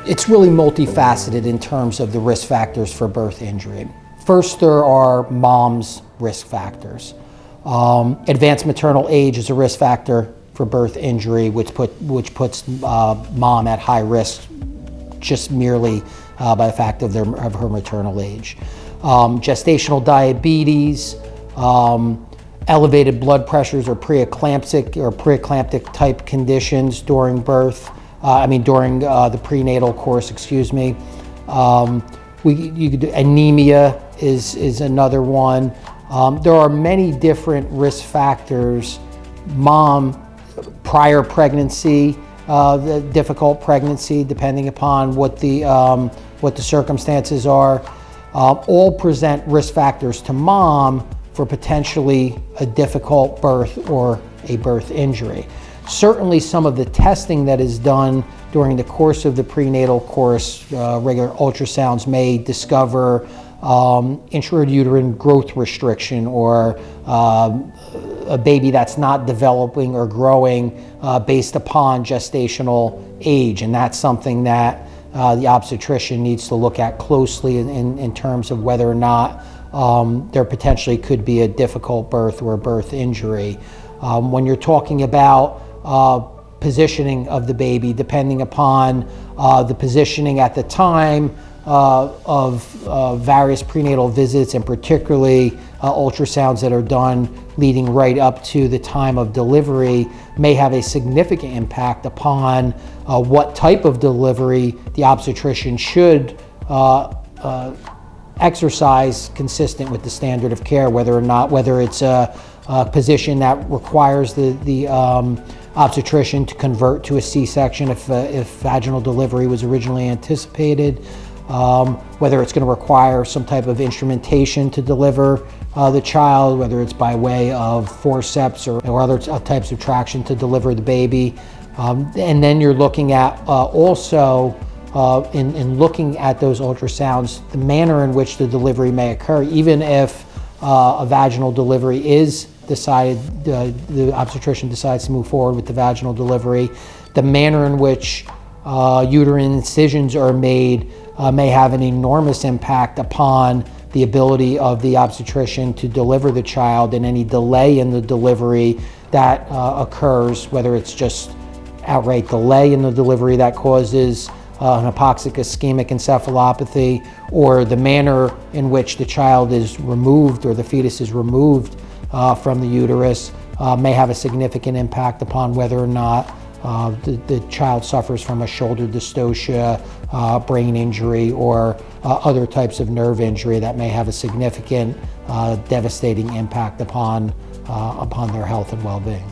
It's really multifaceted in terms of the risk factors for birth injury. First, there are mom's risk factors. Advanced maternal age is a risk factor for birth injury, which puts mom at high risk just merely by the fact of her maternal age. Gestational diabetes, elevated blood pressures or preeclamptic type conditions during birth. During the prenatal course, excuse me. Anemia is another one. There are many different risk factors. Mom, prior pregnancy, the difficult pregnancy, depending upon what the circumstances are, all present risk factors to mom for potentially a difficult birth or a birth injury. Certainly some of the testing that is done during the course of the prenatal course, regular ultrasounds may discover intrauterine growth restriction or a baby that's not developing or growing based upon gestational age. And that's something that the obstetrician needs to look at closely in terms of whether or not there potentially could be a difficult birth or a birth injury. When you're talking about positioning of the baby, depending upon the positioning at the time of various prenatal visits, and particularly ultrasounds that are done leading right up to the time of delivery, may have a significant impact upon what type of delivery the obstetrician should exercise consistent with the standard of care, whether it's a position that requires the obstetrician to convert to a C-section if vaginal delivery was originally anticipated, whether it's going to require some type of instrumentation to deliver the child, whether it's by way of forceps or other types of traction to deliver the baby. And then you're looking at also in looking at those ultrasounds, the manner in which the delivery may occur. Even if a vaginal delivery is decided, the obstetrician decides to move forward with the vaginal delivery, the manner in which uterine incisions are made may have an enormous impact upon the ability of the obstetrician to deliver the child, and any delay in the delivery that occurs, whether it's just outright delay in the delivery that causes an hypoxic ischemic encephalopathy, or the manner in which the child is removed or the fetus is removed from the uterus may have a significant impact upon whether or not the child suffers from a shoulder dystocia, brain injury, or other types of nerve injury that may have a significant devastating impact upon their health and well-being.